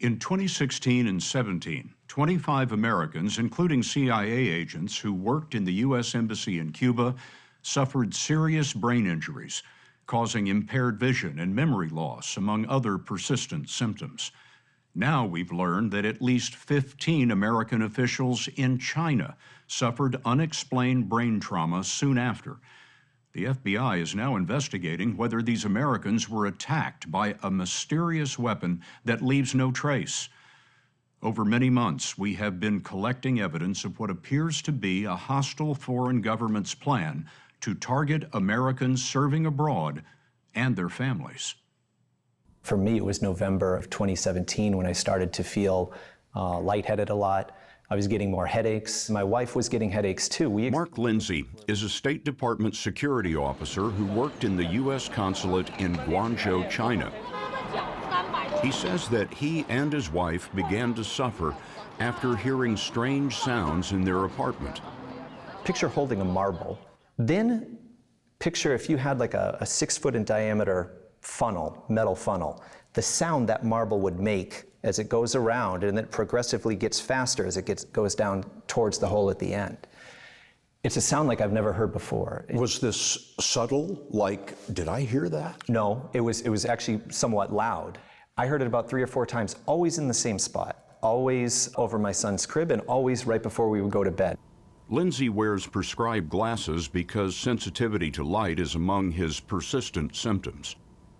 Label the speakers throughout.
Speaker 1: In 2016 and 17, 25 Americans, including CIA agents who worked in the U.S. Embassy in Cuba, suffered serious brain injuries, causing impaired vision and memory loss, among other persistent symptoms. Now we've learned that at least 15 American officials in China suffered unexplained brain trauma soon after. The FBI is now investigating whether these Americans were attacked by a mysterious weapon that leaves no trace. Over many months, we have been collecting evidence of what appears to be a hostile foreign government's plan to target Americans serving abroad and their families.
Speaker 2: For me, it was November of 2017 when I started to feel lightheaded a lot. I was getting more headaches. My wife was getting headaches too.
Speaker 1: Mark Lindsay is a State Department security officer who worked in the U.S. consulate in Guangzhou, China. He says that he and his wife began to suffer after hearing strange sounds in their apartment.
Speaker 2: Picture holding a marble. Then picture if you had like a 6 foot in diameter funnel, metal funnel, the sound that marble would make as it goes around, and then it progressively gets faster as it goes down towards the hole at the end. It's a sound like I've never heard before.
Speaker 3: Was this subtle? Like, did I hear that?
Speaker 2: No, it was actually somewhat loud. I heard it about 3 or 4 times, always in the same spot, always over my son's crib, and always right before we would go to bed.
Speaker 1: Lindsay wears prescribed glasses because sensitivity to light is among his persistent symptoms.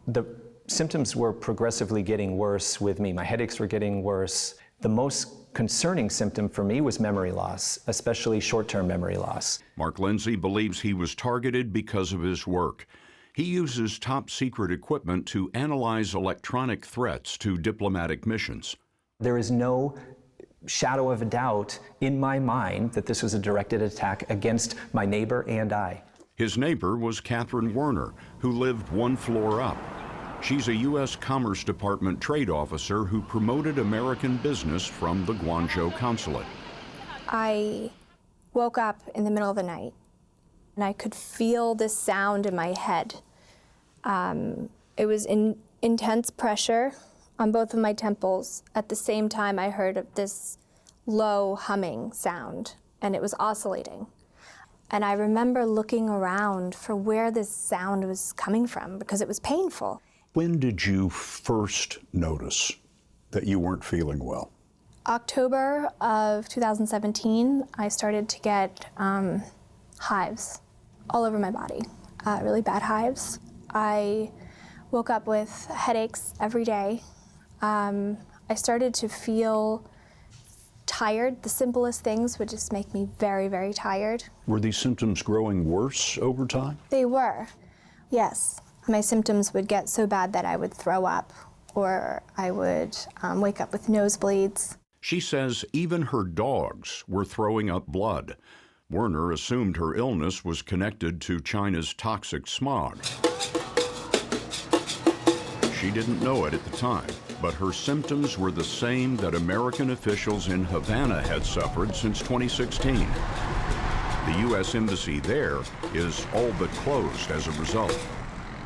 Speaker 2: The symptoms were progressively getting worse with me. My headaches were getting worse. The most concerning symptom for me was memory loss, especially short-term memory loss.
Speaker 1: Mark Lindsay believes he was targeted because of his work. He uses top-secret equipment to analyze electronic threats to diplomatic missions.
Speaker 2: There is no shadow of a doubt in my mind that this was a directed attack against my neighbor and I.
Speaker 1: His neighbor was Catherine Werner, who lived 1 floor up. She's a U.S. Commerce Department trade officer who promoted American business from the Guangzhou consulate.
Speaker 4: I woke up in the middle of the night, and I could feel this sound in my head. It was intense pressure on both of my temples. At the same time, I heard this low humming sound, and it was oscillating. And I remember looking around for where this sound was coming from because it was painful.
Speaker 3: When did you first notice that you weren't feeling well?
Speaker 4: October of 2017, I started to get hives all over my body, really bad hives. I woke up with headaches every day. I started to feel tired. The simplest things would just make me very, very tired.
Speaker 3: Were these symptoms growing worse over time?
Speaker 4: They were, yes. My symptoms would get so bad that I would throw up, or I would wake up with nosebleeds.
Speaker 1: She says even her dogs were throwing up blood. Werner assumed her illness was connected to China's toxic smog. She didn't know it at the time, but her symptoms were the same that American officials in Havana had suffered since 2016. The U.S. Embassy there is all but closed as a result.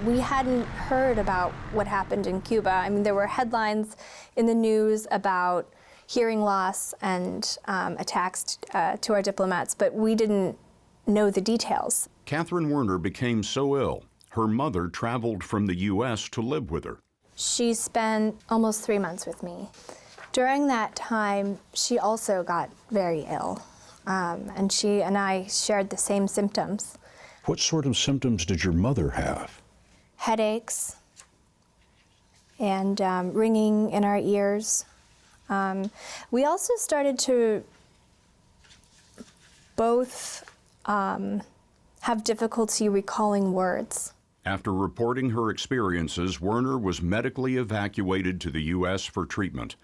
Speaker 4: We hadn't heard about what happened in Cuba. I mean, there were headlines in the news about hearing loss and attacks to our diplomats, but we didn't know the details.
Speaker 1: Catherine Werner became so ill, her mother traveled from the U.S. to live with her.
Speaker 4: She spent almost 3 months with me. During that time, she also got very ill, and she and I shared the same symptoms.
Speaker 3: What sort of symptoms did your mother have?
Speaker 4: Headaches and ringing in our ears. We also started to both have difficulty recalling words.
Speaker 1: After reporting her experiences, Werner was medically evacuated to the U.S. for treatment.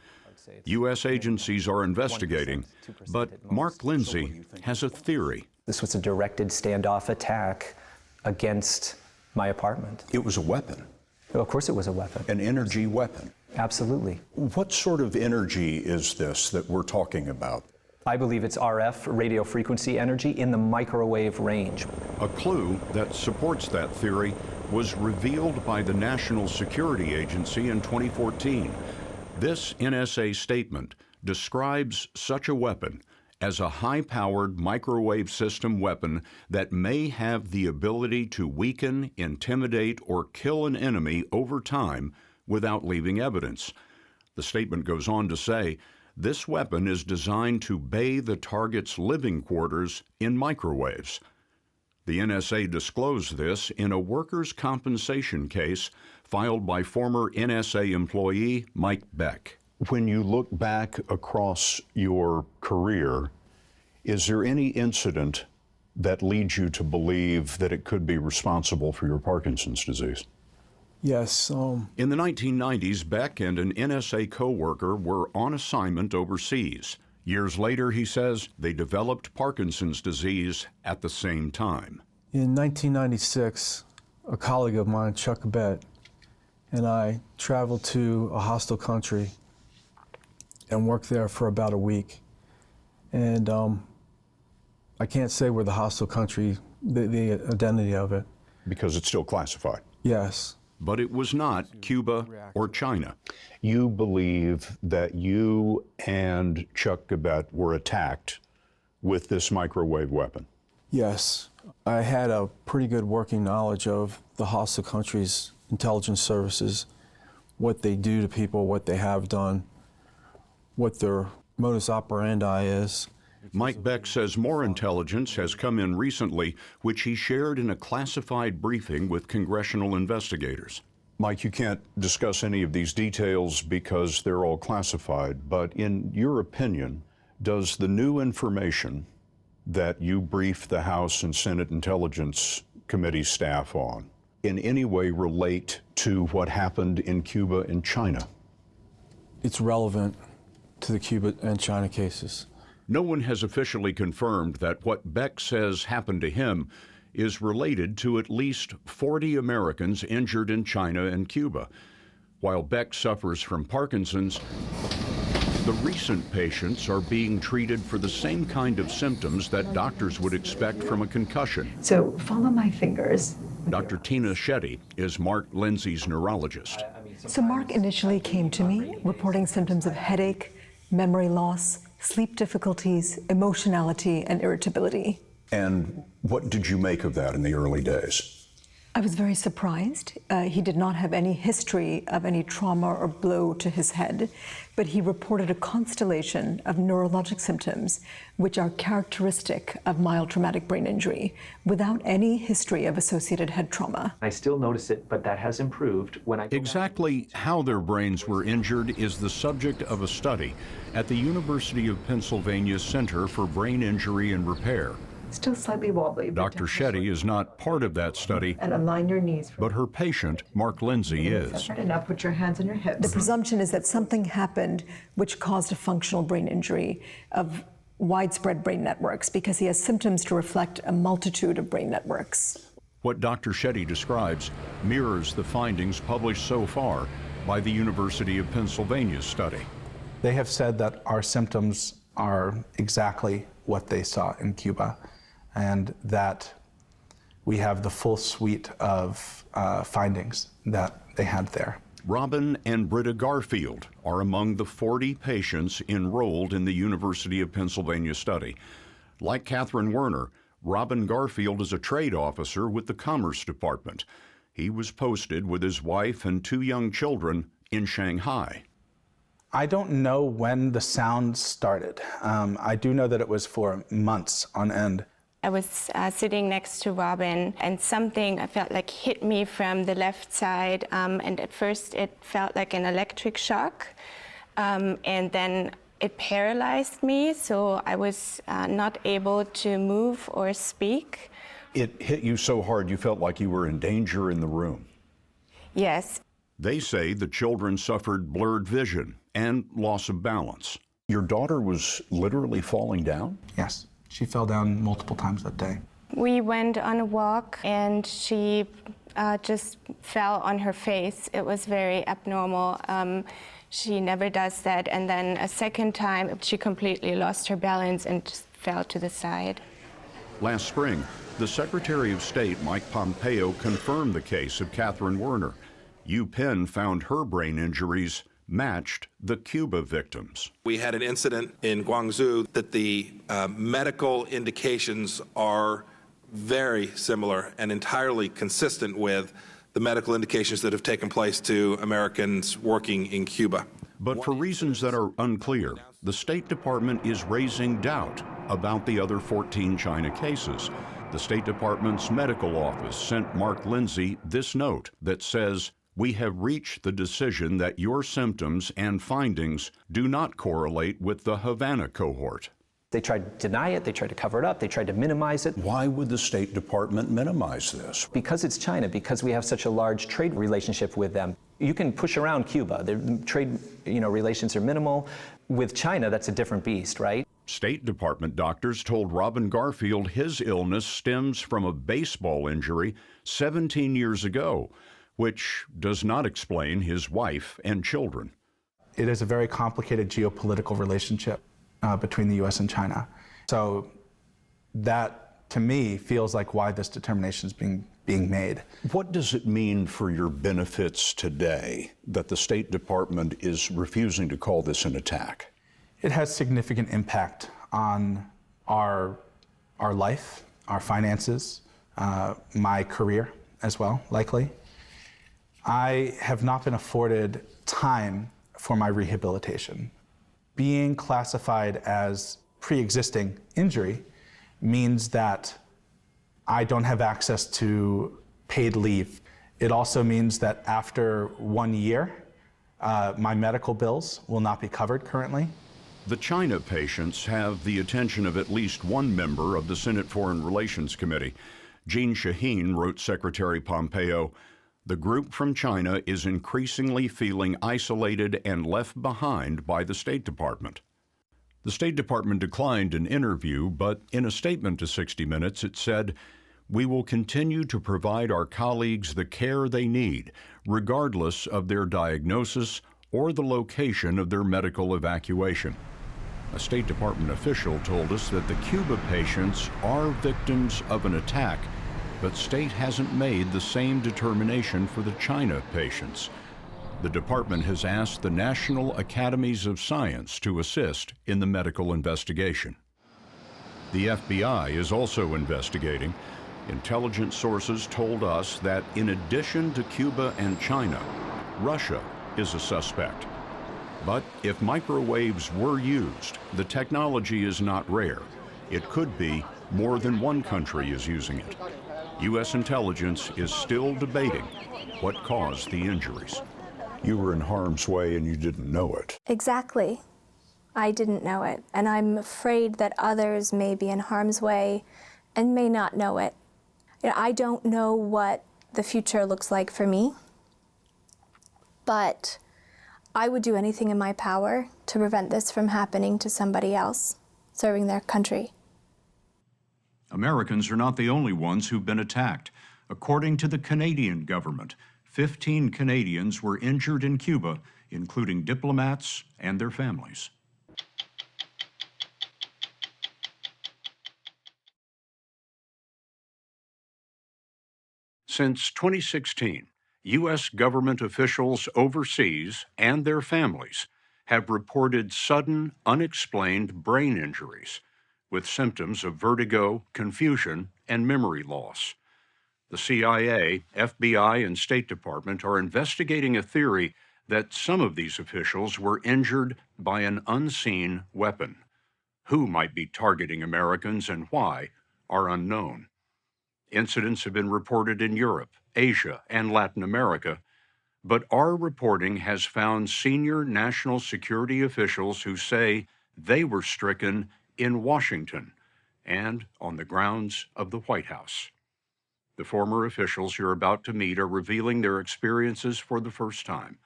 Speaker 1: U.S. agencies are investigating, but Mark Lindsay has a theory.
Speaker 2: This was a directed standoff attack against my apartment.
Speaker 3: It was a weapon.
Speaker 2: Of course it was a weapon.
Speaker 3: An energy weapon.
Speaker 2: Absolutely.
Speaker 3: What sort of energy is this that we're talking about?
Speaker 2: I believe it's RF, radio frequency energy, in the microwave range.
Speaker 1: A clue that supports that theory was revealed by the National Security Agency in 2014. This NSA statement describes such a weapon as a high-powered microwave system weapon that may have the ability to weaken, intimidate, or kill an enemy over time without leaving evidence. The statement goes on to say, this weapon is designed to bathe the target's living quarters in microwaves. The NSA disclosed this in a workers' compensation case filed by former NSA employee Mike Beck.
Speaker 3: When you look back across your career, is there any incident that leads you to believe that it could be responsible for your Parkinson's disease?
Speaker 5: Yes.
Speaker 1: In the 1990s, Beck and an NSA co-worker were on assignment overseas. Years later, he says, they developed Parkinson's disease at the same time.
Speaker 5: In 1996, a colleague of mine, Chuck Bett, and I traveled to a hostile country and worked there for about a week. And I can't say where the hostile country, the identity of it.
Speaker 3: Because it's still classified.
Speaker 5: Yes.
Speaker 1: But it was not Cuba or China.
Speaker 3: You believe that you and Chuck Gabet were attacked with this microwave weapon?
Speaker 5: Yes. I had a pretty good working knowledge of the hostile country's intelligence services, what they do to people, what they have done, what their modus operandi is.
Speaker 1: Mike Beck says more intelligence has come in recently, which he shared in a classified briefing with congressional investigators.
Speaker 3: Mike, you can't discuss any of these details because they're all classified, but in your opinion, does the new information that you briefed the House and Senate Intelligence Committee staff on in any way relate to what happened in Cuba and China?
Speaker 5: It's relevant to the Cuba and China cases.
Speaker 1: No one has officially confirmed that what Beck says happened to him is related to at least 40 Americans injured in China and Cuba. While Beck suffers from Parkinson's, the recent patients are being treated for the same kind of symptoms that doctors would expect from a concussion.
Speaker 6: So follow my fingers.
Speaker 1: Dr. Tina Shetty is Mark Lindsay's neurologist.
Speaker 6: So Mark initially came to me reporting symptoms of headache, memory loss, sleep difficulties, emotionality, and irritability.
Speaker 3: And what did you make of that in the early days?
Speaker 6: I was very surprised. He did not have any history of any trauma or blow to his head, but he reported a constellation of neurologic symptoms which are characteristic of mild traumatic brain injury without any history of associated head trauma.
Speaker 7: I still notice it, but that has improved when I go
Speaker 1: Exactly how their brains were injured is the subject of a study at the University of Pennsylvania Center for Brain Injury and Repair.
Speaker 6: Still slightly wobbly.
Speaker 1: Dr. Shetty is not part of that study,
Speaker 6: And align your knees.
Speaker 1: but her patient, Mark Lindsay, is.
Speaker 6: And now put your hands on your hips. The presumption is that something happened which caused a functional brain injury of widespread brain networks because he has symptoms to reflect a multitude of brain networks.
Speaker 1: What Dr. Shetty describes mirrors the findings published so far by the University of Pennsylvania study.
Speaker 8: They have said that our symptoms are exactly what they saw in Cuba, and that we have the full suite of findings that they had there.
Speaker 1: Robin and Britta Garfield are among the 40 patients enrolled in the University of Pennsylvania study. Like Catherine Werner, Robin Garfield is a trade officer with the Commerce Department. He was posted with his wife and 2 young children in Shanghai.
Speaker 8: I don't know when the sound started. I do know that it was for months on end.
Speaker 9: I was sitting next to Robin, and something I felt like hit me from the left side, and at first it felt like an electric shock, and then it paralyzed me, so I was not able to move or speak.
Speaker 3: It hit you so hard you felt like you were in danger in the room.
Speaker 9: Yes.
Speaker 1: They say the children suffered blurred vision and loss of balance.
Speaker 3: Your daughter was literally falling down?
Speaker 8: Yes, she fell down multiple times that day.
Speaker 9: We went on a walk, and she just fell on her face. It was very abnormal. She never does that. And then a second time, she completely lost her balance and just fell to the side.
Speaker 1: Last spring, the Secretary of State, Mike Pompeo, confirmed the case of Catherine Werner. UPenn found her brain injuries
Speaker 3: matched the Cuba victims.
Speaker 10: We had an incident in Guangzhou that the medical indications are very similar and entirely consistent with the medical indications that have taken place to Americans working in Cuba.
Speaker 3: But for reasons that are unclear, the State Department is raising doubt about the other 14 China cases. The State Department's medical office sent Mark Lindsay this note that says, "We have reached the decision that your symptoms and findings do not correlate with the Havana cohort."
Speaker 2: They tried to deny it, they tried to cover it up, they tried to minimize it.
Speaker 3: Why would the State Department minimize this?
Speaker 2: Because it's China, because we have such a large trade relationship with them. You can push around Cuba. Their trade relations are minimal. With China, that's a different beast, right?
Speaker 3: State Department doctors told Robin Garfield his illness stems from a baseball injury 17 years ago, which does not explain his wife and children.
Speaker 8: It is a very complicated geopolitical relationship between the U.S. and China. So that, to me, feels like why this determination is being made.
Speaker 3: What does it mean for your benefits today that the State Department is refusing to call this an attack?
Speaker 8: It has significant impact on our life, our finances, my career as well, likely. I have not been afforded time for my rehabilitation. Being classified as pre-existing injury means that I don't have access to paid leave. It also means that after 1 year, my medical bills will not be covered currently.
Speaker 3: The China patients have the attention of at least one member of the Senate Foreign Relations Committee. Jean Shaheen wrote Secretary Pompeo, "The group from China is increasingly feeling isolated and left behind by the State Department." The State Department declined an interview, but in a statement to 60 Minutes, it said, "We will continue to provide our colleagues the care they need, regardless of their diagnosis or the location of their medical evacuation." A State Department official told us that the Cuba patients are victims of an attack, but state hasn't made the same determination for the China patients. The department has asked the National Academies of Science to assist in the medical investigation. The FBI is also investigating. Intelligence sources told us that in addition to Cuba and China, Russia is a suspect. But if microwaves were used, the technology is not rare. It could be more than one country is using it. U.S. intelligence is still debating what caused the injuries. You were in harm's way and you didn't know it.
Speaker 4: Exactly. I didn't know it, and I'm afraid that others may be in harm's way and may not know it. I don't know what the future looks like for me, but I would do anything in my power to prevent this from happening to somebody else serving their country.
Speaker 1: Americans are not the only ones who've been attacked. According to the Canadian government, 15 Canadians were injured in Cuba, including diplomats and their families. Since 2016, U.S. government officials overseas and their families have reported sudden, unexplained brain injuries with symptoms of vertigo, confusion, and memory loss. The CIA, FBI, and State Department are investigating a theory that some of these officials were injured by an unseen weapon. Who might be targeting Americans and why are unknown. Incidents have been reported in Europe, Asia, and Latin America, but our reporting has found senior national security officials who say they were stricken in Washington and on the grounds of the White House. The former officials you're about to meet are revealing their experiences for the first time.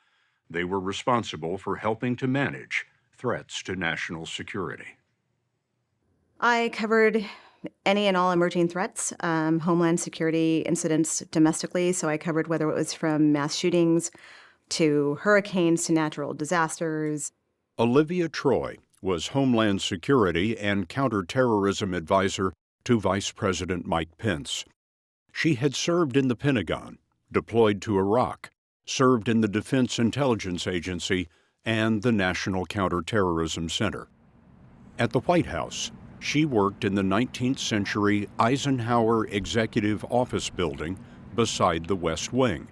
Speaker 1: They were responsible for helping to manage threats to national security.
Speaker 11: I covered any and all emerging threats, homeland security incidents domestically. So I covered whether it was from mass shootings to hurricanes to natural disasters.
Speaker 3: Olivia Troy was Homeland Security and Counterterrorism Advisor to Vice President Mike Pence. She had served in the Pentagon, deployed to Iraq, served in the Defense Intelligence Agency, and the National Counterterrorism Center. At the White House, she worked in the 19th century Eisenhower Executive Office building beside the West Wing.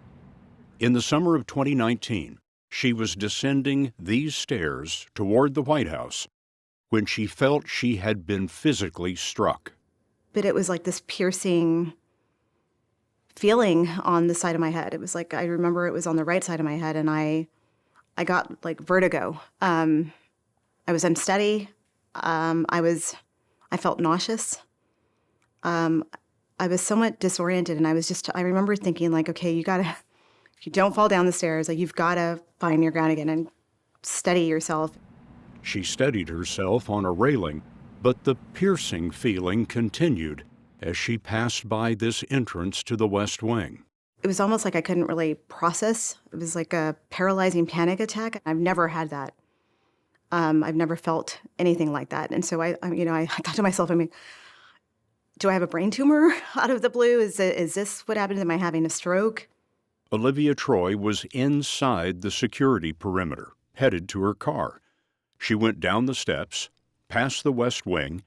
Speaker 3: In the summer of 2019, she was descending these stairs toward the White House when she felt she had been physically struck.
Speaker 11: But it was like this piercing feeling on the side of my head. It was like, I remember it was on the right side of my head, and I got like vertigo. I was unsteady. I felt nauseous. I was somewhat disoriented, and I remember thinking like, okay, if you don't fall down the stairs, like you've got to find your ground again and steady yourself.
Speaker 3: She steadied herself on a railing, but the piercing feeling continued as she passed by this entrance to the West Wing.
Speaker 11: It was almost like I couldn't really process. It was like a paralyzing panic attack. I've never had that. I've never felt anything like that. And so I thought to myself, do I have a brain tumor out of the blue? Is this what happened? Am I having a stroke?
Speaker 3: Olivia Troy was inside the security perimeter, headed to her car. She went down the steps, past the West Wing,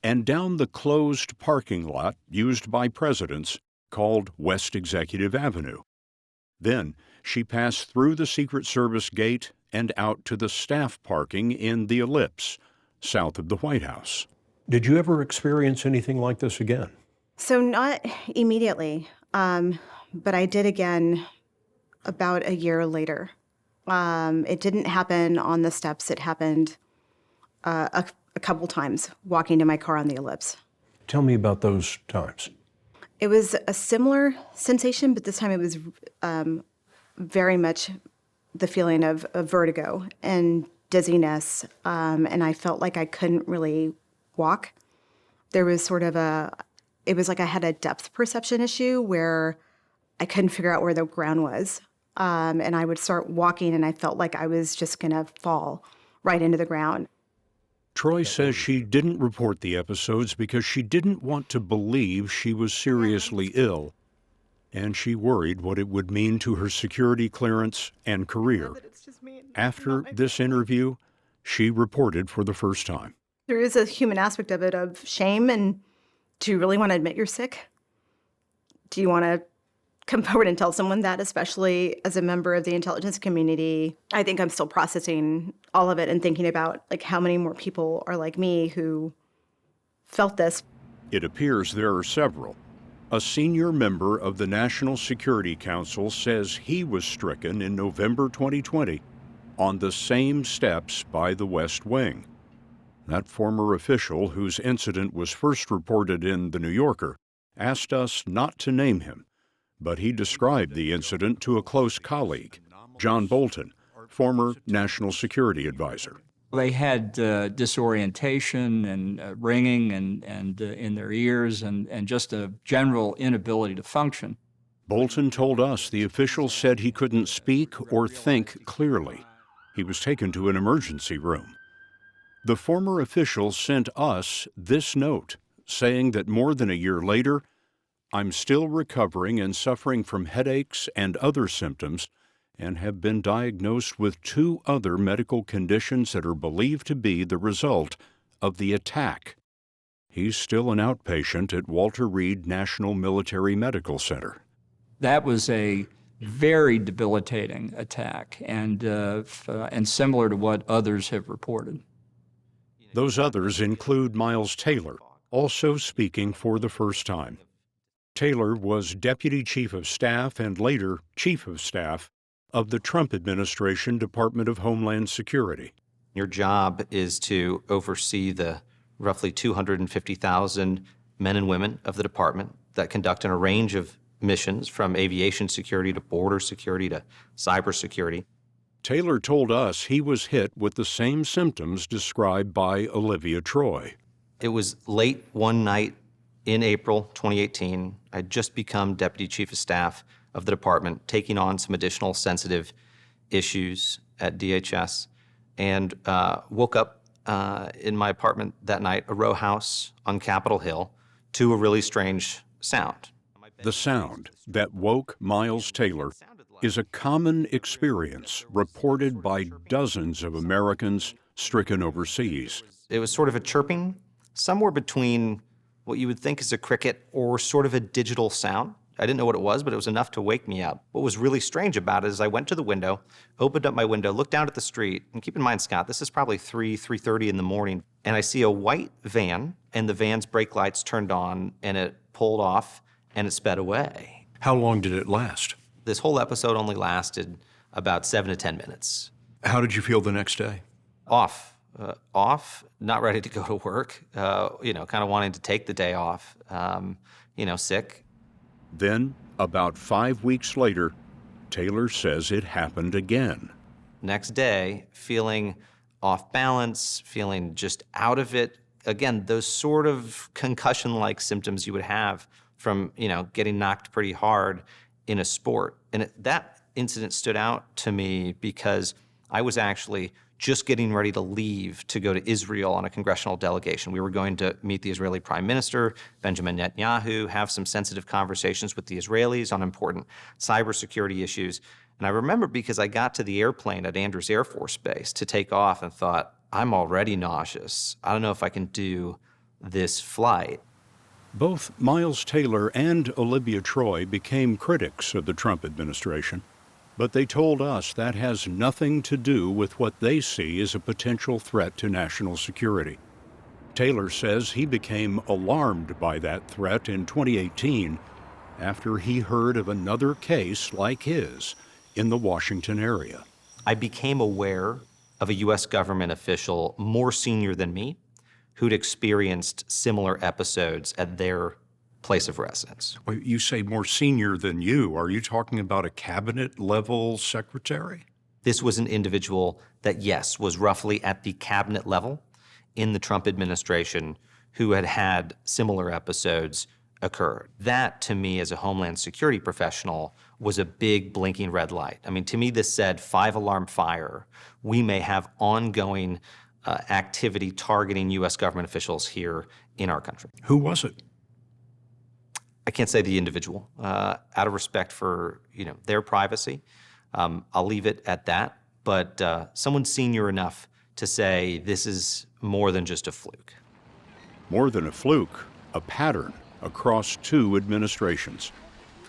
Speaker 3: and down the closed parking lot used by presidents called West Executive Avenue. Then she passed through the Secret Service gate and out to the staff parking in the Ellipse, south of the White House.
Speaker 1: Did you ever experience anything like this again?
Speaker 11: So not immediately, but I did again about a year later. It didn't happen on the steps. It happened a couple times walking to my car on the Ellipse.
Speaker 1: Tell me about those times.
Speaker 11: It was a similar sensation, but this time it was very much the feeling of vertigo and dizziness, and I felt like I couldn't really walk. There was it was like I had a depth perception issue where I couldn't figure out where the ground was. And I would start walking, and I felt like I was just going to fall right into the ground.
Speaker 3: Troy says she didn't report the episodes because she didn't want to believe she was seriously ill, and she worried what it would mean to her security clearance and career. After this interview, she reported for the first time.
Speaker 11: There is a human aspect of it, of shame, and do you really want to admit you're sick? Do you want to come forward and tell someone that, especially as a member of the intelligence community? I think I'm still processing all of it and thinking about like how many more people are like me who felt this.
Speaker 3: It appears there are several. A senior member of the National Security Council says he was stricken in November 2020 on the same steps by the West Wing. That former official, whose incident was first reported in The New Yorker, asked us not to name him, but he described the incident to a close colleague, John Bolton, former National Security Advisor.
Speaker 12: They had disorientation and ringing and in their ears and just a general inability to function.
Speaker 3: Bolton told us the official said he couldn't speak or think clearly. He was taken to an emergency room. The former official sent us this note saying that more than a year later, I'm still recovering and suffering from headaches and other symptoms and have been diagnosed with 2 other medical conditions that are believed to be the result of the attack. He's still an outpatient at Walter Reed National Military Medical Center.
Speaker 12: That was a very debilitating attack and similar to what others have reported.
Speaker 3: Those others include Miles Taylor, also speaking for the first time. Taylor was Deputy Chief of Staff and later Chief of Staff of the Trump administration Department of Homeland Security.
Speaker 13: Your job is to oversee the roughly 250,000 men and women of the department that conduct in a range of missions from aviation security to border security to cybersecurity.
Speaker 3: Taylor told us he was hit with the same symptoms described by Olivia Troy.
Speaker 13: It was late one night in April 2018. I'd just become Deputy Chief of Staff of the department, taking on some additional sensitive issues at DHS, and woke up in my apartment that night, a row house on Capitol Hill, to a really strange sound.
Speaker 3: The sound that woke Miles Taylor is a common experience reported by dozens of Americans stricken overseas.
Speaker 13: It was sort of a chirping, somewhere between what you would think is a cricket or sort of a digital sound. I didn't know what it was, but it was enough to wake me up. What was really strange about it is I went to the window, opened up my window, looked down at the street, and keep in mind, Scott, this is probably 3:30 in the morning, and I see a white van, and the van's brake lights turned on, and it pulled off, and it sped away.
Speaker 1: How long did it last?
Speaker 13: This whole episode only lasted about 7 to 10 minutes.
Speaker 1: How did you feel the next day?
Speaker 13: Off, not ready to go to work, kind of wanting to take the day off, sick.
Speaker 3: Then, about 5 weeks later, Taylor says it happened again.
Speaker 13: Next day, feeling off balance, feeling just out of it. Again, those sort of concussion-like symptoms you would have from, getting knocked pretty hard in a sport. And that incident stood out to me because I was actually just getting ready to leave to go to Israel on a congressional delegation. We were going to meet the Israeli Prime Minister, Benjamin Netanyahu, have some sensitive conversations with the Israelis on important cybersecurity issues. And I remember because I got to the airplane at Andrews Air Force Base to take off and thought, I'm already nauseous. I don't know if I can do this flight.
Speaker 3: Both Miles Taylor and Olivia Troy became critics of the Trump administration, but they told us that has nothing to do with what they see as a potential threat to national security. Taylor says he became alarmed by that threat in 2018 after he heard of another case like his in the Washington area.
Speaker 13: I became aware of a U.S. government official more senior than me who'd experienced similar episodes at their place of residence.
Speaker 1: Well, you say more senior than you. Are you talking about a cabinet-level secretary?
Speaker 13: This was an individual that, yes, was roughly at the cabinet level in the Trump administration who had had similar episodes occur. That, to me, as a Homeland Security professional, was a big blinking red light. I mean, to me, this said 5-alarm fire. We may have ongoing activity targeting U.S. government officials here in our country.
Speaker 1: Who was it?
Speaker 13: I can't say the individual, out of respect for their privacy. I'll leave it at that. But someone senior enough to say this is more than just a fluke.
Speaker 3: More than a fluke, a pattern across 2 administrations.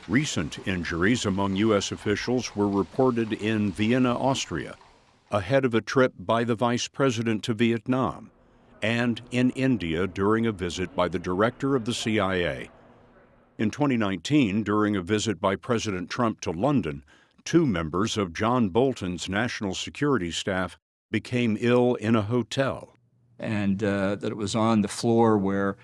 Speaker 3: Recent injuries among U.S. officials were reported in Vienna, Austria, ahead of a trip by the vice president to Vietnam, and in India during a visit by the director of the CIA. In 2019, during a visit by President Trump to London, 2 members of John Bolton's national security staff became ill in a hotel.
Speaker 12: And that it was on the floor where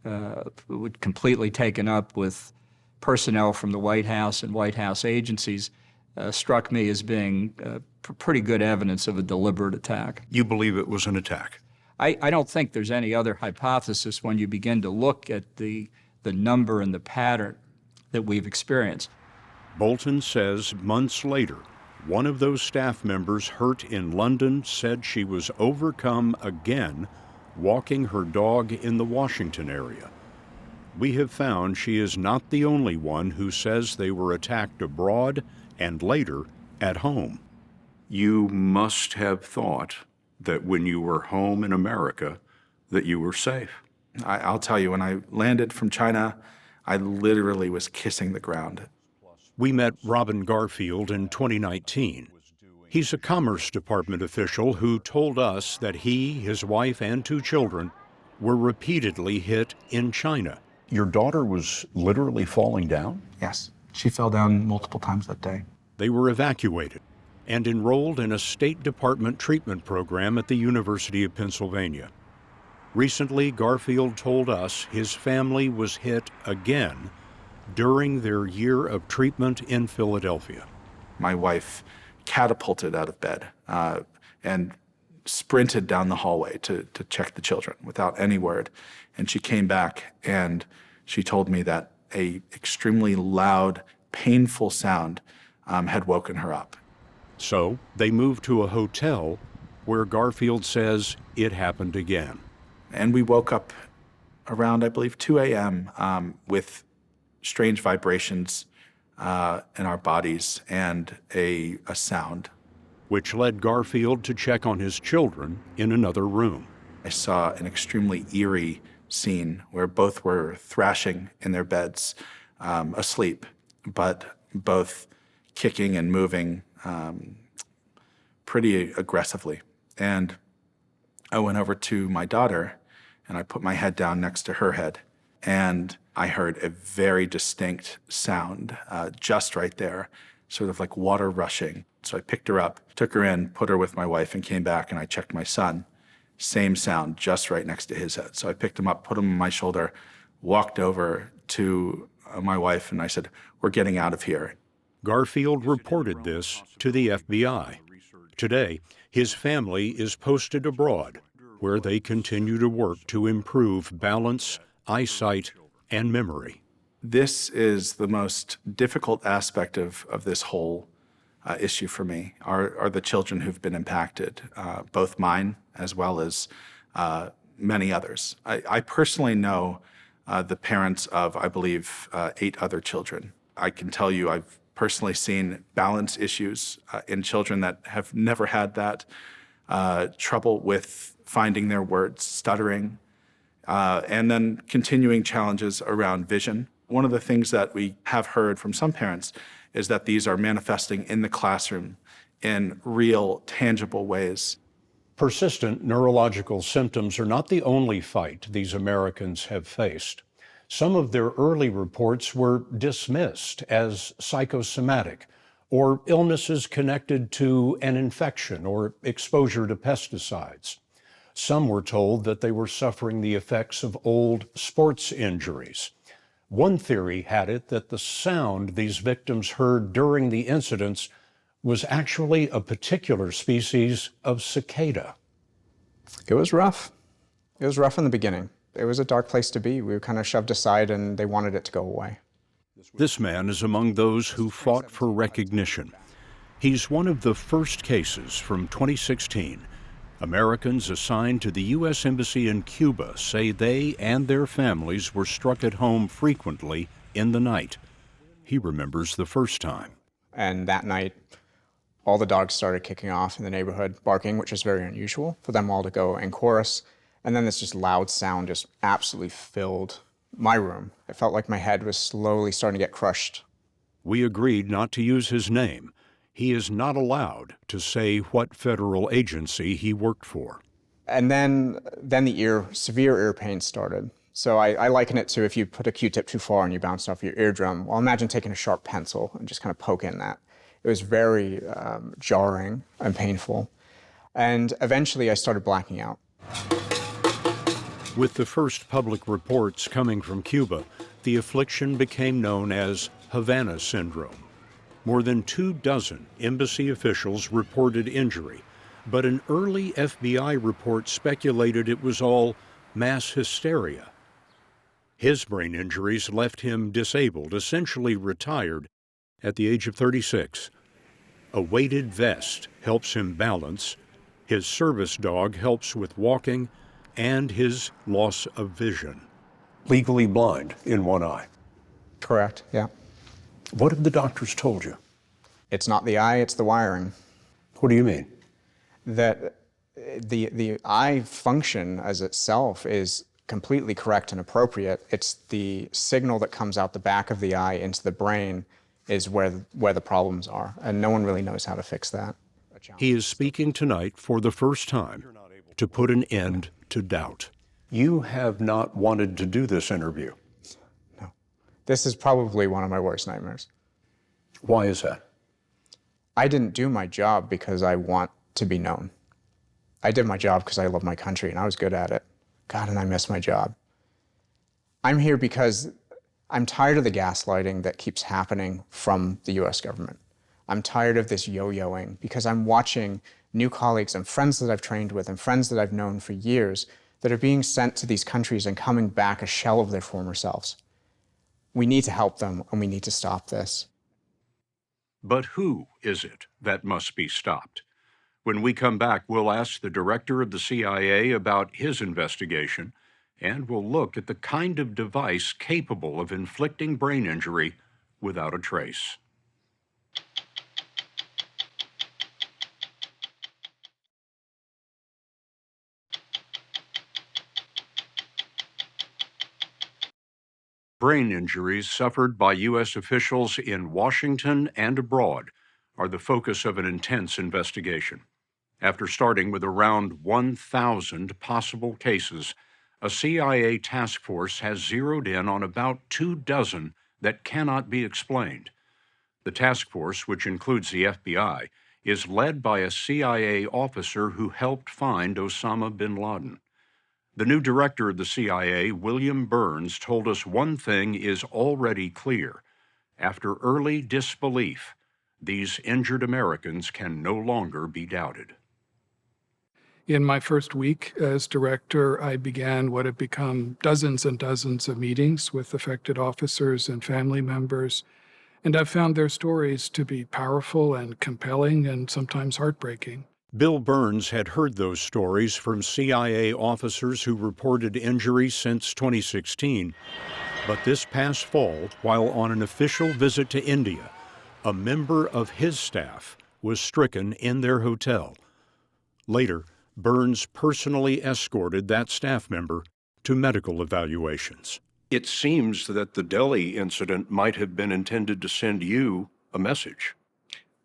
Speaker 12: it was completely taken up with personnel from the White House and White House agencies struck me as being pretty good evidence of a deliberate attack.
Speaker 1: You believe it was an attack?
Speaker 12: I don't think there's any other hypothesis when you begin to look at the number and the pattern that we've experienced.
Speaker 3: Bolton says months later, one of those staff members hurt in London said she was overcome again walking her dog in the Washington area. We have found she is not the only one who says they were attacked abroad and later at home. You must have thought that when you were home in America that you were safe.
Speaker 8: I'll tell you, when I landed from China, I literally was kissing the ground.
Speaker 3: We met Robin Garfield in 2019. He's a Commerce Department official who told us that he, his wife, and 2 children were repeatedly hit in China. Your daughter was literally falling down?
Speaker 8: Yes, she fell down multiple times that day.
Speaker 3: They were evacuated and enrolled in a State Department treatment program at the University of Pennsylvania. Recently, Garfield told us his family was hit again during their year of treatment in Philadelphia.
Speaker 8: My wife catapulted out of bed and sprinted down the hallway to check the children without any word. And she came back and she told me that a extremely loud, painful sound had woken her up.
Speaker 3: So they moved to a hotel where Garfield says it happened again.
Speaker 8: And we woke up around, I believe, 2 a.m. With strange vibrations in our bodies and a sound.
Speaker 3: Which led Garfield to check on his children in another room.
Speaker 8: I saw an extremely eerie scene where both were thrashing in their beds, asleep, but both kicking and moving pretty aggressively. And I went over to my daughter and I put my head down next to her head, and I heard a very distinct sound just right there, sort of like water rushing. So I picked her up, took her in, put her with my wife, and came back, and I checked my son. Same sound, just right next to his head. So I picked him up, put him on my shoulder, walked over to my wife, and I said, "We're getting out of here."
Speaker 3: Garfield reported this to the FBI. Today, his family is posted abroad, where they continue to work to improve balance, eyesight, and memory.
Speaker 8: This is the most difficult aspect of this whole issue for me, are the children who've been impacted, both mine as well as many others. I personally know the parents of, I believe, 8 other children. I can tell you I've personally seen balance issues in children that have never had that, trouble with finding their words, stuttering, and then continuing challenges around vision. One of the things that we have heard from some parents is that these are manifesting in the classroom in real, tangible ways.
Speaker 3: Persistent neurological symptoms are not the only fight these Americans have faced. Some of their early reports were dismissed as psychosomatic or illnesses connected to an infection or exposure to pesticides. Some were told that they were suffering the effects of old sports injuries. One theory had it that the sound these victims heard during the incidents was actually a particular species of cicada.
Speaker 14: It was rough. It was rough in the beginning. It was a dark place to be. We were kind of shoved aside and they wanted it to go away.
Speaker 3: This man is among those who fought for recognition. He's one of the first cases from 2016. Americans assigned to the U.S. Embassy in Cuba say they and their families were struck at home frequently in the night. He remembers the first time.
Speaker 14: And that night, all the dogs started kicking off in the neighborhood, barking, which is very unusual for them all to go in chorus. And then this just loud sound just absolutely filled my room. It felt like my head was slowly starting to get crushed.
Speaker 3: We agreed not to use his name. He is not allowed to say what federal agency he worked for.
Speaker 14: And then the severe ear pain started. So I liken it to if you put a Q-tip too far and you bounce off your eardrum. Well, imagine taking a sharp pencil and just kind of poking that. It was very jarring and painful. And eventually I started blacking out.
Speaker 3: With the first public reports coming from Cuba, the affliction became known as Havana syndrome. More than 24 embassy officials reported injury, but an early FBI report speculated it was all mass hysteria. His brain injuries left him disabled, essentially retired, at the age of 36. A weighted vest helps him balance, his service dog helps with walking, and his loss of vision. Legally blind in one eye.
Speaker 14: Correct, yeah.
Speaker 3: What have the doctors told you?
Speaker 14: It's not the eye, it's the wiring.
Speaker 3: What do you mean?
Speaker 14: That the eye function as itself is completely correct and appropriate. It's the signal that comes out the back of the eye into the brain is where the problems are, and no one really knows how to fix that.
Speaker 3: He is speaking tonight for the first time to put an end to doubt. You have not wanted to do this interview.
Speaker 14: No. This is probably one of my worst nightmares.
Speaker 3: Why is that?
Speaker 14: I didn't do my job because I want to be known. I did my job because I love my country and I was good at it. God, and I miss my job. I'm here because I'm tired of the gaslighting that keeps happening from the US government. I'm tired of this yo-yoing because I'm watching new colleagues and friends that I've trained with and friends that I've known for years that are being sent to these countries and coming back a shell of their former selves. We need to help them and we need to stop this.
Speaker 1: But who is it that must be stopped? When we come back, we'll ask the director of the CIA about his investigation, and we'll look at the kind of device capable of inflicting brain injury without a trace. Brain injuries suffered by U.S. officials in Washington and abroad are the focus of an intense investigation. After starting with around 1,000 possible cases, a CIA task force has zeroed in on about 24 that cannot be explained. The task force, which includes the FBI, is led by a CIA officer who helped find Osama bin Laden. The new director of the CIA, William Burns, told us one thing is already clear. After early disbelief, these injured Americans can no longer be doubted.
Speaker 15: In my first week as director, I began what have become dozens and dozens of meetings with affected officers and family members, and I've found their stories to be powerful and compelling and sometimes heartbreaking.
Speaker 1: Bill Burns had heard those stories from CIA officers who reported injuries since 2016. But this past fall, while on an official visit to India, a member of his staff was stricken in their hotel. Later, Burns personally escorted that staff member to medical evaluations. It seems that the Delhi incident might have been intended to send you a message.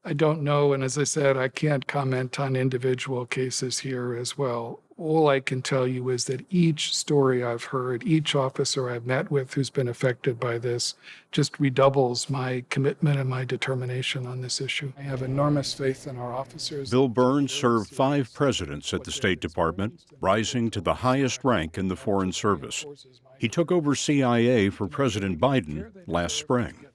Speaker 15: I don't know, and as I said, I can't comment on individual cases here as well. All I can tell you is that each story I've heard, each officer I've met with who's been affected by this, just redoubles my commitment and my determination on this issue. I have enormous faith in our officers.
Speaker 1: Bill Burns served 5 presidents at the State Department, rising to the highest rank in the Foreign Service. He took over CIA for President Biden last spring.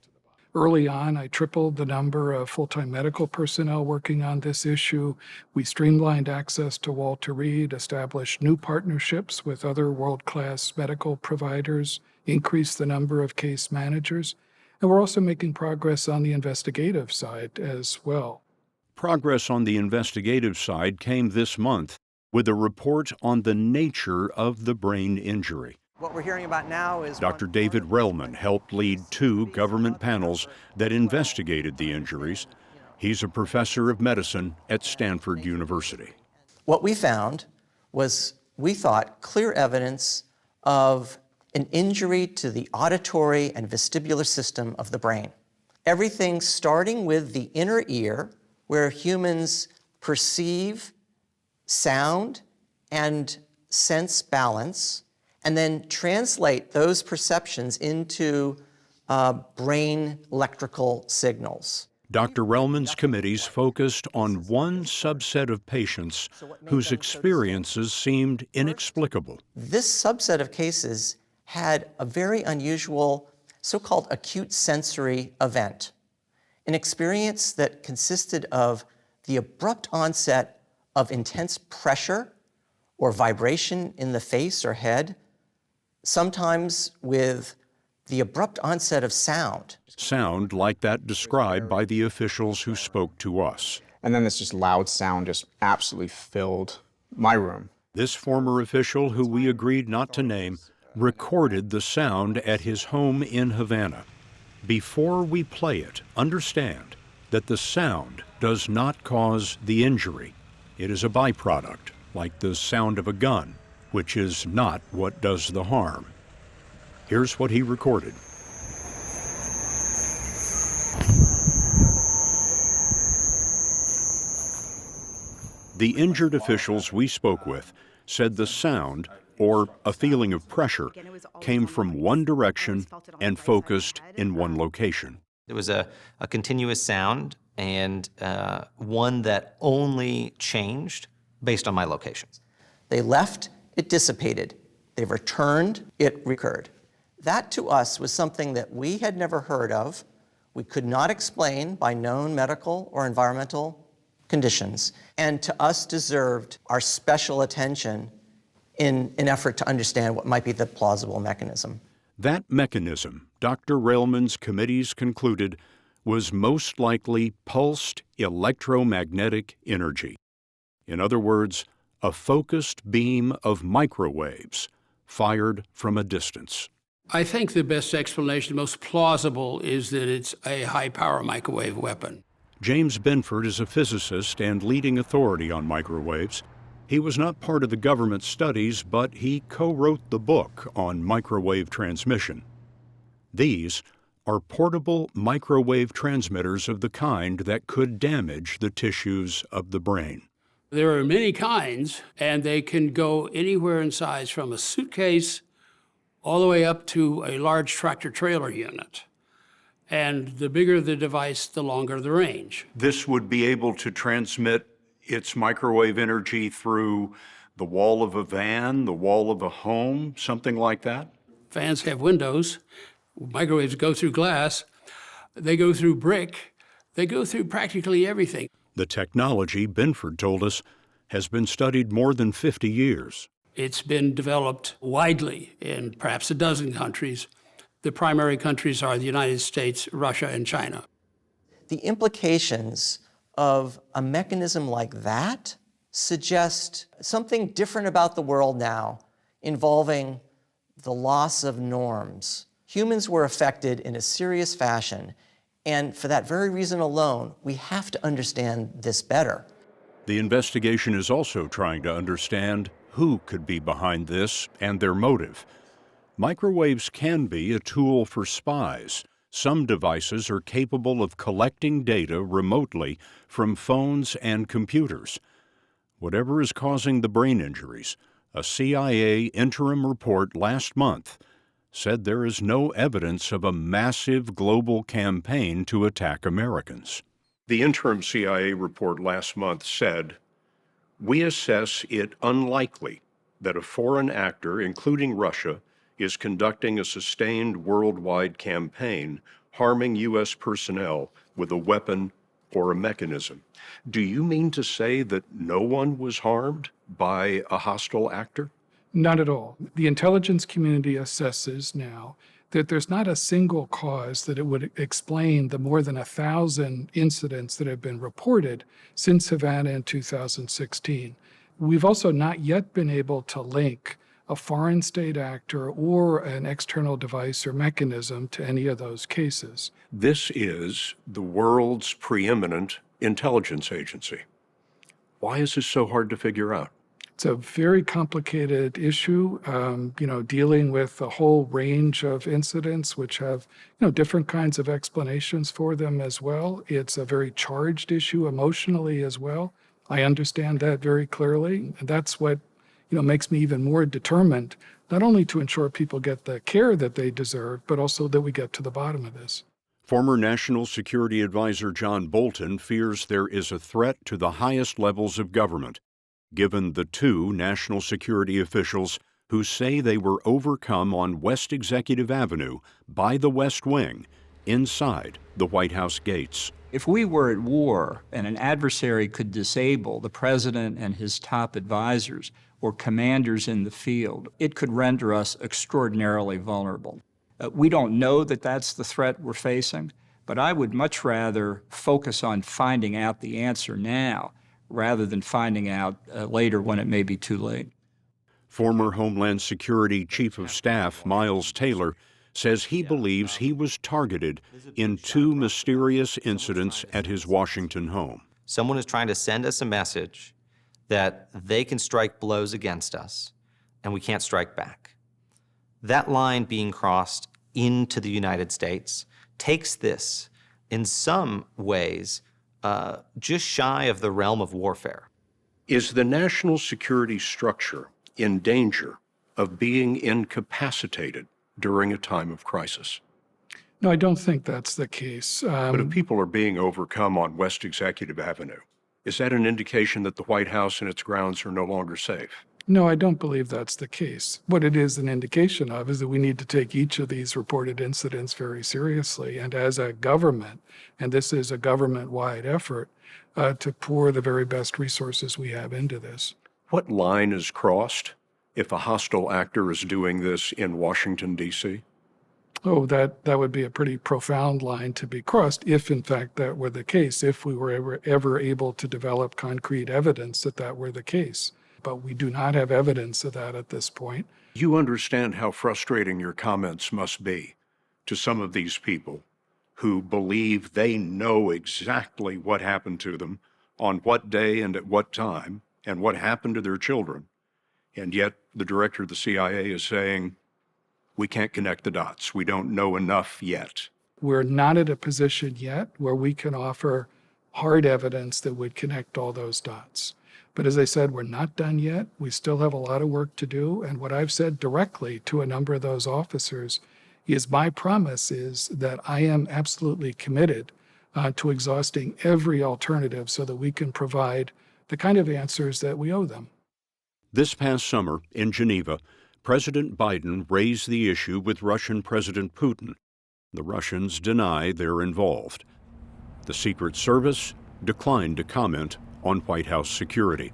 Speaker 15: Early on, I tripled the number of full-time medical personnel working on this issue. We streamlined access to Walter Reed, established new partnerships with other world-class medical providers, increased the number of case managers, and we're also making progress on the investigative side as well.
Speaker 1: Progress on the investigative side came this month with a report on the nature of the brain injury.
Speaker 16: What we're hearing about now is
Speaker 1: Dr. David Relman helped lead 2 government panels that investigated the injuries. He's a professor of medicine at Stanford University.
Speaker 16: what we found was, we thought, clear evidence of an injury to the auditory and vestibular system of the brain. Everything starting with the inner ear, where humans perceive sound and sense balance, and then translate those perceptions into brain electrical signals.
Speaker 1: Dr. Relman's committees focused on one subset of patients whose experiences seemed inexplicable.
Speaker 16: This subset of cases had a very unusual so-called acute sensory event, an experience that consisted of the abrupt onset of intense pressure or vibration in the face or head, sometimes with the abrupt onset of sound.
Speaker 1: Sound like that described by the officials who spoke to us.
Speaker 14: And then this just loud sound just absolutely filled my room.
Speaker 1: This former official, who we agreed not to name, recorded the sound at his home in Havana. Before we play it, understand that the sound does not cause the injury. It is a byproduct, like the sound of a gun, which is not what does the harm. Here's what he recorded. The injured officials we spoke with said the sound, or a feeling of pressure, came from one direction and focused in one location.
Speaker 13: It was a continuous sound, and one that only changed based on my location.
Speaker 16: They left, it dissipated. They returned, it recurred. That to us was something that we had never heard of, we could not explain by known medical or environmental conditions, and to us deserved our special attention in an effort to understand what might be the plausible mechanism.
Speaker 1: That mechanism, Dr. Relman's committees concluded, was most likely pulsed electromagnetic energy. In other words, a focused beam of microwaves fired from a distance.
Speaker 17: I think the best explanation, most plausible, is that it's a high-power microwave weapon.
Speaker 3: James Benford is a physicist and leading authority on microwaves. He was not part of the government studies, but he co-wrote the book on microwave transmission. These are portable microwave transmitters of the kind that could damage the tissues of the brain.
Speaker 17: There are many kinds, and they can go anywhere in size from a suitcase all the way up to a large tractor-trailer unit. And the bigger the device, the longer the range.
Speaker 3: This would be able to transmit its microwave energy through the wall of a van, the wall of a home, something like that?
Speaker 17: Fans have windows. Microwaves go through glass. They go through brick. They go through practically everything.
Speaker 3: The technology, Benford told us, has been studied more than 50 years.
Speaker 17: It's been developed widely in perhaps a dozen countries. The primary countries are the United States, Russia, and China.
Speaker 16: The implications of a mechanism like that suggest something different about the world now, involving the loss of norms. Humans were affected in a serious fashion, and for that very reason alone, we have to understand this better.
Speaker 3: The investigation is also trying to understand who could be behind this and their motive. Microwaves can be a tool for spies. Some devices are capable of collecting data remotely from phones and computers. Whatever is causing the brain injuries, a CIA interim report last month said there is no evidence of a massive global campaign to attack Americans. The interim CIA report last month said, "We assess it unlikely that a foreign actor, including Russia, is conducting a sustained worldwide campaign harming U.S. personnel with a weapon or a mechanism." Do you mean to say that no one was harmed by a hostile actor?
Speaker 15: Not at all. The intelligence community assesses now that there's not a single cause that it would explain the more than 1,000 incidents that have been reported since Havana in 2016. We've also not yet been able to link a foreign state actor or an external device or mechanism to any of those cases.
Speaker 3: This is the world's preeminent intelligence agency. Why is this so hard to figure out?
Speaker 15: It's a very complicated issue, dealing with a whole range of incidents which have, different kinds of explanations for them as well. It's a very charged issue emotionally as well. I understand that very clearly. And that's what, makes me even more determined, not only to ensure people get the care that they deserve, but also that we get to the bottom of this.
Speaker 3: Former National Security Advisor John Bolton fears there is a threat to the highest levels of government, given the two national security officials who say they were overcome on West Executive Avenue by the West Wing inside the White House gates.
Speaker 12: If we were at war and an adversary could disable the president and his top advisors or commanders in the field, it could render us extraordinarily vulnerable. We don't know that that's the threat we're facing, but I would much rather focus on finding out the answer now rather than finding out later when it may be too late.
Speaker 3: Former Homeland Security Chief of Staff Miles Taylor says he believes he was targeted in two mysterious incidents at his Washington home.
Speaker 13: Someone is trying to send us a message that they can strike blows against us, and we can't strike back. That line being crossed into the United States takes this, in some ways, just shy of the realm of warfare.
Speaker 3: Is the national security structure in danger of being incapacitated during a time of crisis?
Speaker 15: No, I don't think that's the case.
Speaker 3: But if people are being overcome on West Executive Avenue, is that an indication that the White House and its grounds are no longer safe?
Speaker 15: No, I don't believe that's the case. What it is an indication of is that we need to take each of these reported incidents very seriously, and as a government, and this is a government-wide effort, to pour the very best resources we have into this.
Speaker 3: What line is crossed if a hostile actor is doing this in Washington, D.C.?
Speaker 15: Oh, that would be a pretty profound line to be crossed if, in fact, that were the case, if we were ever able to develop concrete evidence that that were the case. But we do not have evidence of that at this point.
Speaker 3: You understand how frustrating your comments must be to some of these people who believe they know exactly what happened to them, on what day and at what time, and what happened to their children. And yet the director of the CIA is saying, we can't connect the dots. We don't know enough yet.
Speaker 15: We're not at a position yet where we can offer hard evidence that would connect all those dots. But as I said, we're not done yet. We still have a lot of work to do. And what I've said directly to a number of those officers is my promise is that I am absolutely committed to exhausting every alternative so that we can provide the kind of answers that we owe them.
Speaker 1: This past summer in Geneva, President Biden raised the issue with Russian President Putin. The Russians deny they're involved. The Secret Service declined to comment on White House security.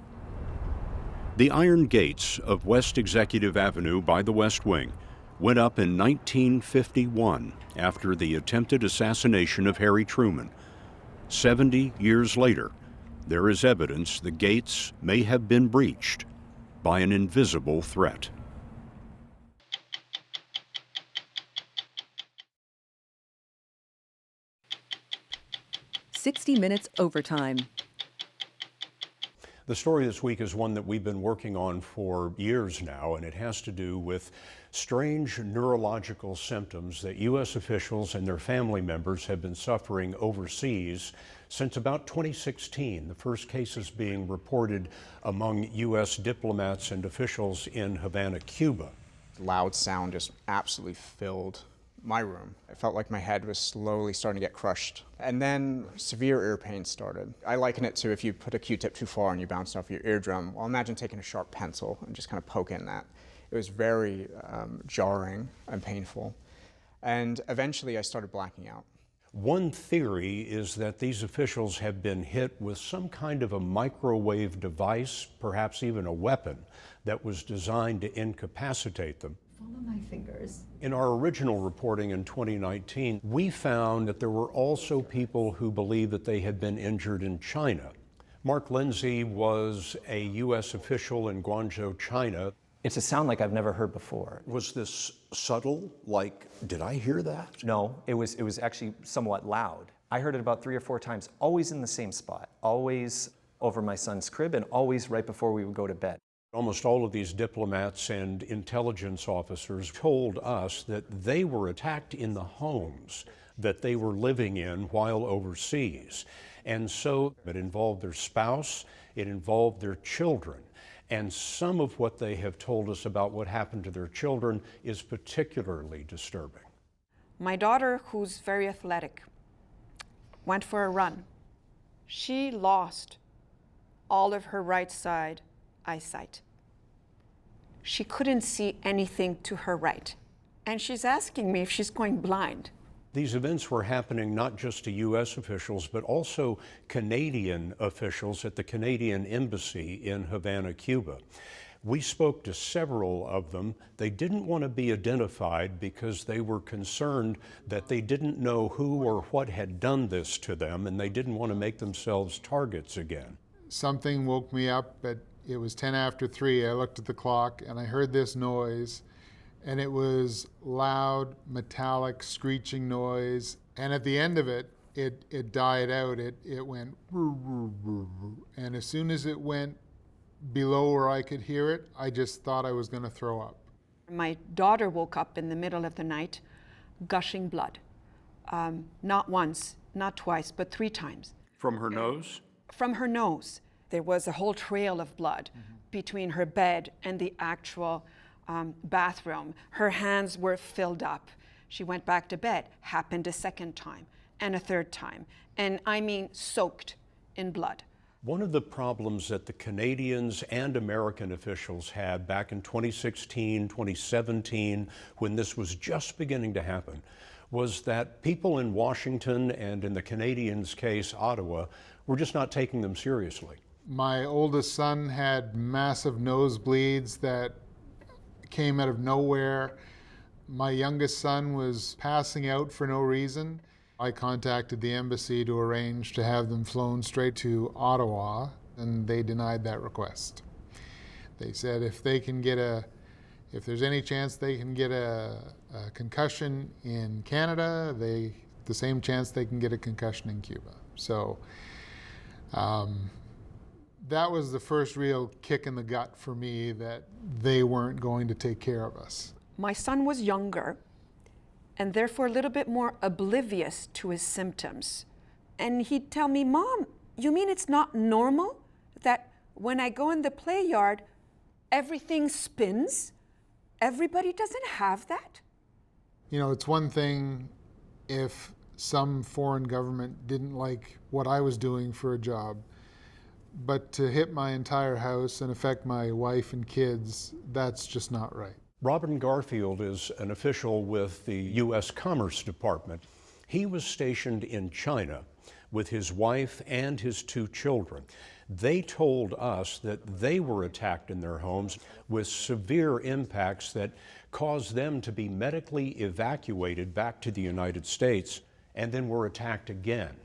Speaker 1: The iron gates of West Executive Avenue by the West Wing went up in 1951 after the attempted assassination of Harry Truman. 70 years later, there is evidence the gates may have been breached by an invisible threat.
Speaker 18: "60 Minutes Overtime."
Speaker 1: The story this week is one that we've been working on for years now, and it has to do with strange neurological symptoms that U.S. officials and their family members have been suffering overseas since about 2016, the first cases being reported among U.S. diplomats and officials in Havana, Cuba.
Speaker 14: Loud sound just absolutely filled my room. It felt like my head was slowly starting to get crushed. And then severe ear pain started. I liken it to if you put a Q-tip too far and you bounce off your eardrum. Well, imagine taking a sharp pencil and just kind of poking that. It was very jarring and painful. And eventually I started blacking out.
Speaker 1: One theory is that these officials have been hit with some kind of a microwave device, perhaps even a weapon, that was designed to incapacitate them.
Speaker 18: Follow my fingers.
Speaker 1: In our original reporting in 2019, we found that there were also people who believed that they had been injured in China. Mark Lindsay was a U.S. official in Guangzhou, China.
Speaker 2: It's a sound like I've never heard before.
Speaker 3: Was this subtle? Like, did I hear that?
Speaker 2: No, it was actually somewhat loud. I heard it about 3 or 4 times, always in the same spot, always over my son's crib and always right before we would go to bed.
Speaker 1: Almost all of these diplomats and intelligence officers told us that they were attacked in the homes that they were living in while overseas. And so it involved their spouse, it involved their children. And some of what they have told us about what happened to their children is particularly disturbing.
Speaker 19: My daughter, who's very athletic, went for a run. She lost all of her right side eyesight. She couldn't see anything to her right. And she's asking me if she's going blind.
Speaker 1: These events were happening not just to U.S. officials, but also Canadian officials at the Canadian Embassy in Havana, Cuba. We spoke to several of them. They didn't want to be identified because they were concerned that they didn't know who or what had done this to them, and they didn't want to make themselves targets again.
Speaker 20: Something woke me up, but it was 10 after 3. I looked at the clock and I heard this noise, and it was loud, metallic, screeching noise. And at the end of it, it died out. It went, and as soon as it went below where I could hear it, I just thought I was going to throw up.
Speaker 19: My daughter woke up in the middle of the night, gushing blood. Not once, not twice, but 3 times.
Speaker 1: From her nose?
Speaker 19: From her nose. There was a whole trail of blood between her bed and the actual bathroom. Her hands were filled up. She went back to bed. Happened a second time and a third time. And I mean soaked in blood.
Speaker 1: One of the problems that the Canadians and American officials had back in 2016, 2017, when this was just beginning to happen, was that people in Washington and in the Canadians' case, Ottawa, were just not taking them seriously.
Speaker 20: My oldest son had massive nosebleeds that came out of nowhere. My youngest son was passing out for no reason. I contacted the embassy to arrange to have them flown straight to Ottawa, and they denied that request. They said if they can get a If there's any chance they can get a concussion in Canada, the same chance they can get a concussion in Cuba. So that was the first real kick in the gut for me that they weren't going to take care of us.
Speaker 19: My son was younger and therefore a little bit more oblivious to his symptoms. And he'd tell me, "Mom, you mean it's not normal that when I go in the play yard, everything spins? Everybody doesn't have that?"
Speaker 20: You know, it's one thing if some foreign government didn't like what I was doing for a job, but to hit my entire house and affect my wife and kids, that's just not right.
Speaker 1: Robin Garfield is an official with the U.S. Commerce Department. He was stationed in China with his wife and his 2 children. They told us that they were attacked in their homes with severe impacts that caused them to be medically evacuated back to the United States and then were attacked again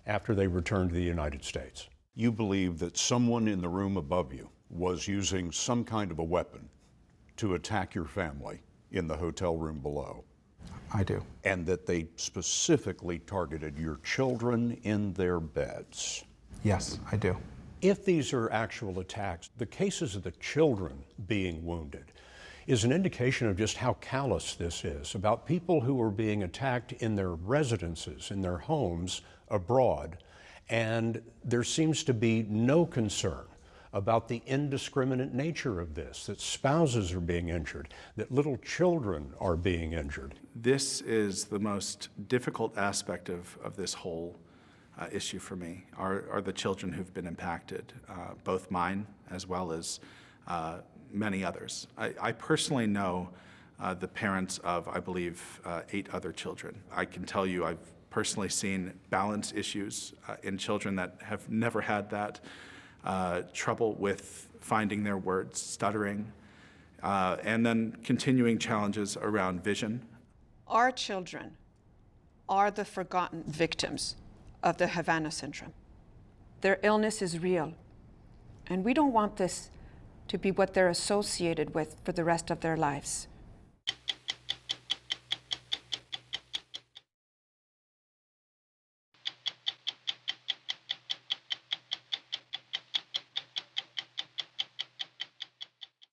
Speaker 1: after they returned to the United States. You believe that someone in the room above you was using some kind of a weapon to attack your family in the hotel room below?
Speaker 8: I do.
Speaker 1: And that they specifically targeted your children in their beds?
Speaker 8: Yes, I do.
Speaker 1: If these are actual attacks, the cases of the children being wounded is an indication of just how callous this is about people who are being attacked in their residences, in their homes abroad, and there seems to be no concern about the indiscriminate nature of this, that spouses are being injured, that little children are being injured.
Speaker 8: This is the most difficult aspect of this whole issue for me, are the children who've been impacted, both mine as well as many others. I personally know the parents of, I believe, 8 other children. I can tell you I've personally seen balance issues in children that have never had that, trouble with finding their words, stuttering, and then continuing challenges around vision.
Speaker 19: Our children are the forgotten victims of the Havana syndrome. Their illness is real, and we don't want this to be what they're associated with for the rest of their lives.